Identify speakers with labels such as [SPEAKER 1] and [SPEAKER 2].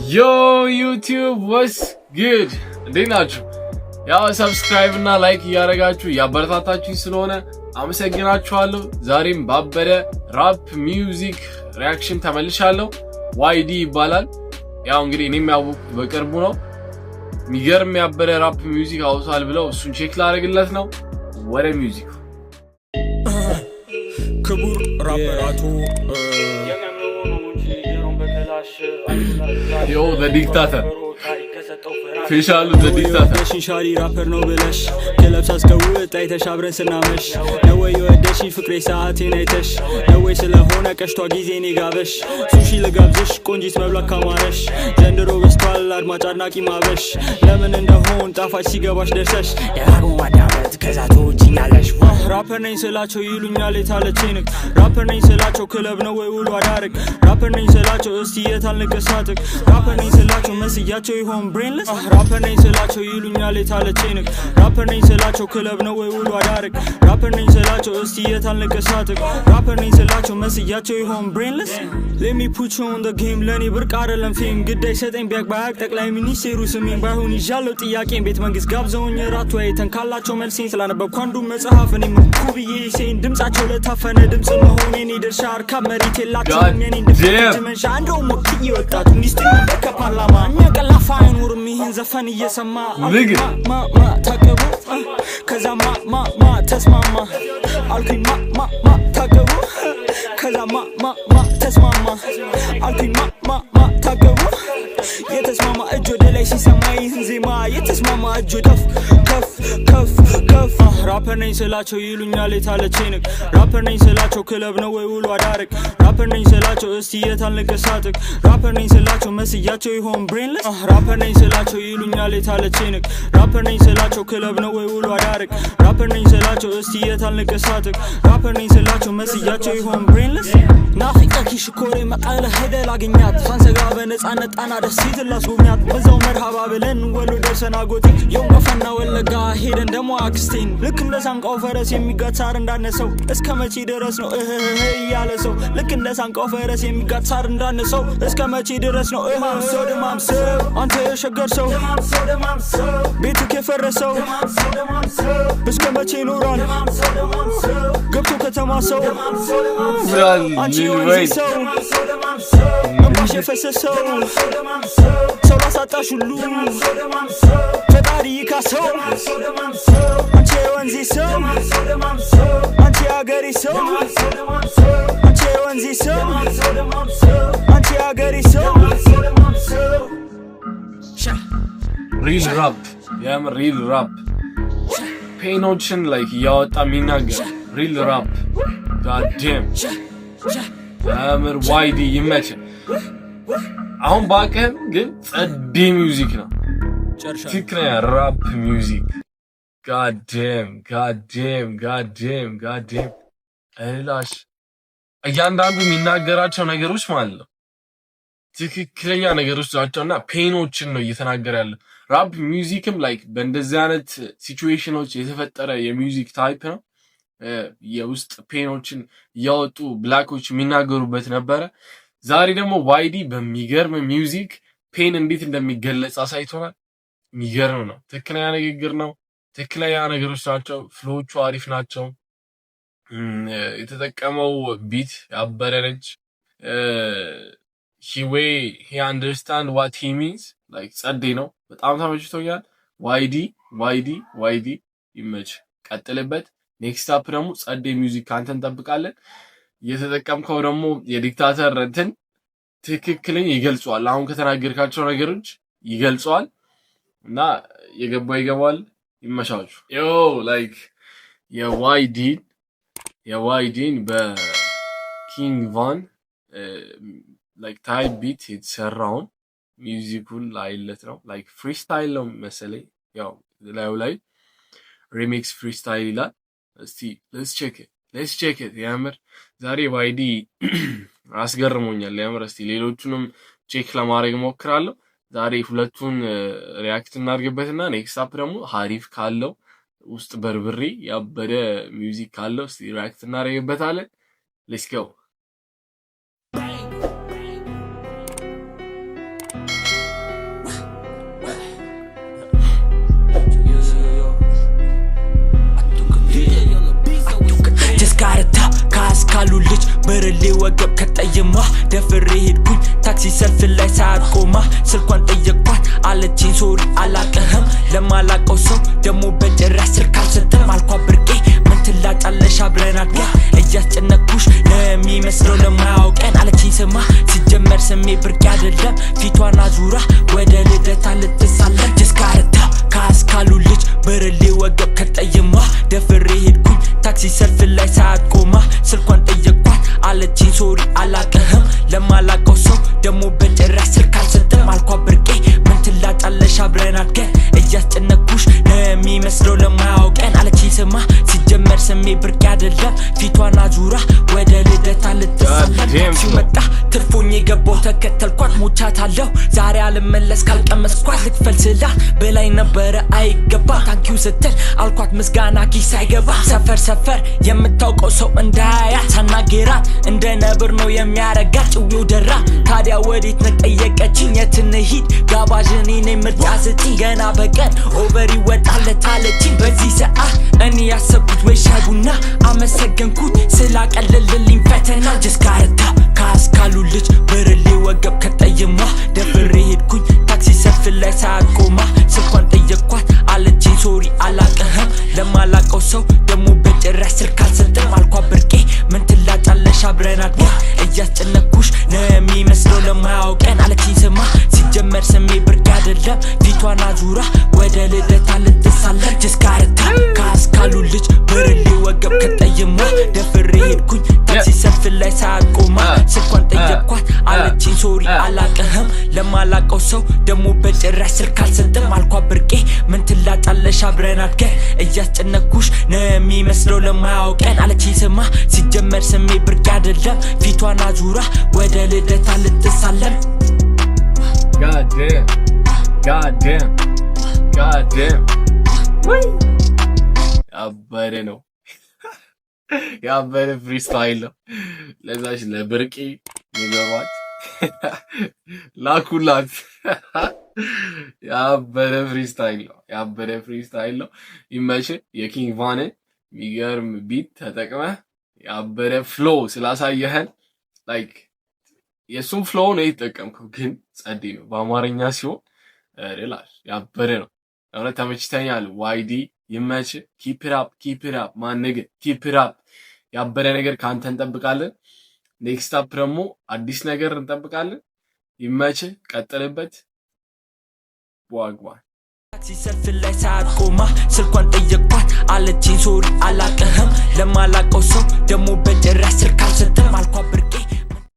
[SPEAKER 1] Yo YouTube, what's good? እንዴት ናችሁ? ያው ሰብስክራይብ እና ላይክ ያደረጋችሁ ያበረታታችሁ ስለሆነ አመሰግናችኋለሁ። ዛሬም ባበደ ራፕ ሚውዚክ ሪአክሽን ተመልሻለሁ። ዋይዲ ይባላል። ያው እንግዲህ እኔም ያወቅሁት በቅርቡ ነው። የሚገርም ያበደ ራፕ ሚውዚክ አውጥቷል ብለው እሱን ቼክ ላደርግለት ነው። ወደ ሚውዚክ
[SPEAKER 2] ክቡር ራፐራቱ
[SPEAKER 1] Yo, the dictator. ፌሻሉ the dictator.
[SPEAKER 2] ሽንሻሪ ራፐር ነው ብለሽ ከለብሳ እስከውጥ አይተሽ አብረን ስናመሽ ነው ወይ ወደሽ ፍቅሬ ሰዓቴን አይተሽ ነው ወይ ስለሆነ ቀሽቷ ጊዜኔ ጋበሽ ሱሺ ለጋብዘሽ ቆንጂት መብላት ካማረሽ ዘንድሮ በስቷል አድማጭ አድናቂ ማበሽ ለምን እንደሆን ጣፋጭ ሲገባሽ ደርሰሽ ያጋው ማዳመጥ ከዛቶችኛለሽ ራፐር ነኝ ስላቸው ይሉኛል የታለችኝ ራፐር ነኝ ስላቸው ክለብ ነው ወይ ውሎ አዳርግ ራፐር ነኝ ስላቸው እስቲ የታልንቀሳትክ ራፐር ነኝ ስላቸው መስያቸው ይሆን ብሬንለስ ራፐር ነኝ ስላቸው ይሉኛል የታለችኝ ራፐር ነኝ ስላቸው ክለብ ነው ወይ ውሎ አዳርግ ራፐር ነኝ ስላቸው እስቲ የታልንቀሳትክ ራፐር ነኝ ስላቸው መስያቸው ይሆን ብሬንለስ let me put you on the game ለኔ ብርቅ አይደለም ፌም ግዳይ ሰጠኝ ቢያቅ ባያቅ ጠቅላይ ሚኒስቴሩ ስሜን ባይሆን ይዣለው ጥያቄን ቤተ መንግስት ጋብዘውኝ ራቱ አይተን ካላቸው መልሴን ስላነበብኩ አንዱ መጽሐፍ እኔ ኩብዬ ሴን ድምጻቸው ለታፈነ ድምጽ መሆኔን ይደርሻ አርካብ መሬት የላቸውም የኔን ድምጽ መንሻ አንደው ሞክዬ ወጣቱ ሚስጥር በከፓርላማ የሚያቀላፋ አይኖርም ይህን ዘፈን እየሰማ ማ ታቀቡ ከዛ ማ ተስማማ አልኩኝ ማ ታቀቡ ከዛ ማ ተስማማ አልኩኝ ማ ታቀቡ የተስማማ እጅ ወደ ላይ ሲሰማ ይህን ዜማ የተስማማ እጅ ከፍ ራፐር ነኝ ስላቸው ይሉኛል የታለችኝ ራፐር ነኝ ስላቸው ክለብ ነው ወይ ውሎ አዳርግ ራፐር ነኝ ስላቸው እስቲ የታልንቀሳትክ ራፐር ነኝ ስላቸው መስያቸው ይሆን ብሬንለስ ራፐር ነኝ ስላቸው ይሉኛል የታለችኝ ራፐር ነኝ ስላቸው ክለብ ነው ወይ ውሎ አዳርግ ራፐር ነኝ ስላቸው እስቲ የታልንቀሳትክ ራፐር ነኝ ስላቸው መስያቸው ይሆን ብሬንለስ ናፍቀኪ ሽኮሬ መቀለ ሄደል አገኛት ሳንሰጋ በነፃነት ጣና ደሴት ላስጎብኛት በዛው መርሃባ ብለን ወሎ ደርሰን አጎቴ የወንቀፈና ወለጋ ሄደን ደሞ አክስቴን ልክ እንደ ሳንቃው ፈረስ የሚጋሳር እንዳነሰው እስከ መቼ ድረስ ነው ያለ ሰው ልክ እንደ ሳንቃው ፈረስ የሚጋሳር እንዳነሰው እስከ መቼ ድረስ ነው ደማምሰው አንተ የሸገር ሰው ቤትክ የፈረሰው እስከ መቼ ይኖራል ገብቶ ከተማ ሰው አንቺ ወንዚ ሰው እንባሽ የፈሰሰው ሰው ላሳጣሽ ሁሉ ፈጣሪ ይካሰው አንቺ የወንዚ ሰው አንቺ የአገሬ ሰው አንቺ የወንዚ ሰው አንቺ የአገሬ ሰው
[SPEAKER 1] ሪል ራፕ ሪል ራፕ ፔኖችን ላይክ ያወጣ ሚናገር ሪል ራፕ ጋዴም ያምር ዋይዲ ይመች አሁን ባቀም ግን ጸዴ ሚውዚክ ነው ትክክለኛ ራፕ ሚውዚክ ጋዴም እላሽ እያንዳንዱ የሚናገራቸው ነገሮች ማለት ነው ትክክለኛ ነገሮች ናቸውና ፔኖችን ነው እየተናገረ ያለው ራፕ ሚውዚክም ላይክ በእንደዚህ አይነት ሲቹዌሽኖች የተፈጠረ የሚውዚክ ታይፕ ነው የውስጥ ፔኖችን ያወጡ ብላኮች የሚናገሩበት ነበረ ዛሬ ደግሞ ዋይዲ በሚገርም ሚውዚክ ፔን እንዴት እንደሚገለጽ አሳይቶናል የሚገርም ነው ትክክለኛ ንግግር ነው ትክክለኛ ነገሮች ናቸው ፍሎቹ አሪፍ ናቸው የተጠቀመው ቢት ያበረነች he understand what he means like ጸዴ ነው በጣም ተመችቶኛል ዋይዲ ይመች ቀጥልበት ኔክስት አፕ ደግሞ ጸዴ ሚውዚክ ካንተን እንጠብቃለን የተጠቀምከው ደግሞ የዲክታተር እንትን ትክክለኛ ይገልጿል አሁን ከተናገርካቸው ነገሮች ይገልጿል እና የገባው ይገባል ይመሻችሁ ዮ ላይክ የዋይዲን በኪንግ ቫን ላይክ ታይፕ ቢት የተሰራውን ሚውዚኩን ላይለት ነው ላይክ ፍሪስታይል ነው መሰለኝ ያው ላይ ሪሚክስ ፍሪስታይል ይላል እስቲ let's check it ያምር ዛሬ ዋይዲ አስገርሞኛል ያምር እስቲ ሌሎቹንም ቼክ ለማድረግ ሞክራለሁ ዛሬ ሁለቱን ሪአክት እናድርግበትና ኔክስት አፕ ደግሞ ሀሪፍ ካለው ውስጥ በርብሬ ያበደ ሚውዚክ ካለው እስቲ ሪአክት እናድርግበታለን let's go
[SPEAKER 2] በረሌ ወገብ ከጠየማ ደፍሬ ሄድኩኝ ታክሲ ሰልፍ ላይ ሳቆማ ስልኳን ጠየቅኳት አለችኝ ሶሪ አላቀህም ለማላቀው ሰው ደሞ በጭራሽ ስልክ አልሰጥም አልኳት ብርቄ ምን ትላጫለሽ አብረን አድገን እያስጨነኩሽ ለሚመስለው ለማያውቀን አለችኝ ስማ ሲጀመር ስሜ ብርቄ አይደለም ፊቷን አዙራ ወደ ልደታ ልትሳለም ጅስካርታ ካስካሉ ልጅ በረሌ ወገብ ከጠየማ ደፍሬ ሄድኩኝ ታክሲ ሰልፍ ላይ ሳቆማ ስልኳን ጠየቅኳት አለችኝ ሶሪ አላቀህም ለማላቀው ሰው ደሞ በጭራሽ ስልክ አልሰጥም አልኳት ብርቄ ምን ትላጫለሽ አብረን አድገን እያስጨነኩሽ ለሚመስለው ለማያውቀን አለችኝ ስማ ሲጀመር ስሜ ብርቄ አይደለም ፊቷን አዙራ ወደ ልደታ ልትሳለም ሲመጣ ትርፎኝ የገባው ተከተልኳት ሞቻታለሁ ዛሬ አልመለስ ካልቀመስኳት ልክፈል ስላ በላይ ነበረ አይገባ ታንኪው ስትል አልኳት ምስጋና ኪስ አይገባ ሰፈር የምታውቀው ሰው እንዳያያት ሳናገራት እንደ ነብር ነው የሚያረጋት ጭዊው ደራ ታዲያ ወዴት ነው ጠየቀችኝ የት እንሂድ ጋባዥ እኔ ነኝ ምርጫ ስጪኝ ገና በቀን ኦቨር ይወጣለት አለችኝ በዚህ ሰዓት እኔ ያሰብኩት ወይ ሻይ ቡና አመሰገንኩት ስላቀለልልኝ ፈተና ጅስካርታ ካስካሉ ልጅ በረሌ ወገብ ከጠየማ ደፍሬ ሄድኩኝ ታክሲ ሰልፍ ላይ ሳቆማ ስልኳን ጠየቅኳት አለችኝ ሶሪ አላቀህም ለማላቀው ሰው ደሞ በጭራሽ ስልክ አልሰጥም አልኳት ብርቄ ምን ትላጫለሽ አብረን አድገን እያስጨነኩሽ ለሚመስለው ለማያውቀን አለችኝ ስማ ሲጀመር ስሜ ብርቄ አይደለም ፊቷን አዙራ ወደ ልደታ ልትሳለም ጅስካርታ ካስካሉ ልጅ በረሌ ወገብ ከጠየማ ደፍሬ ሄድኩኝ ታክሲ ሰልፍ ላይ ሳቆማ ስልኳን ጠየቅኳት አለችኝ ሶሪ አላቀህም ለማላቀው ሰው ደሞ በጭራሽ ስልክ አልሰጥም አልኳት ብርቄ ምን ትላጫለሽ አብረን አድገን እያስጨነኩሽ ለሚመስለው ለማያውቀን አለችኝ ስማ ሲጀመር ስሜ ብርቄ አይደለም ፊቷን አዙራ ወደ ልደታ ልትሳለም
[SPEAKER 1] God damn ያበረ ፍሪስታይል ነው ለዛሽ ለብርቄ ይገባል ላኩላት ያበረ ፍሪስታይል ነው ይመች የኪንግ ቫን የሚገርም ቢት ተጠቅመህ ያበረ ፍሎ ስላሳየህን ላይክ የሱን ፍሎ ነው የተጠቀምከው ግን ጸዴ ነው በአማርኛ ሲሆን ሪላክስ ያበረ ነው እውነት ተመችተኛል ዋይዲ ይመች ኪፕ ኢት አፕ ማንገ ኪፕ ኢት አፕ ያበረ ነገር ካንተ እንጠብቃለን ኔክስት አፕ ደግሞ አዲስ ነገር እንጠብቃለን ይመች ቀጥልበት ዋግዋ
[SPEAKER 2] ታክሲ ሰልፍ ላይ ሳቆማ ስልኳን ጠየቅኳት አለችኝ ሶሪ አላቀህም ለማላቀው ሰው ደሞ በጭራሽ ስልክ አልሰጥም አልኳት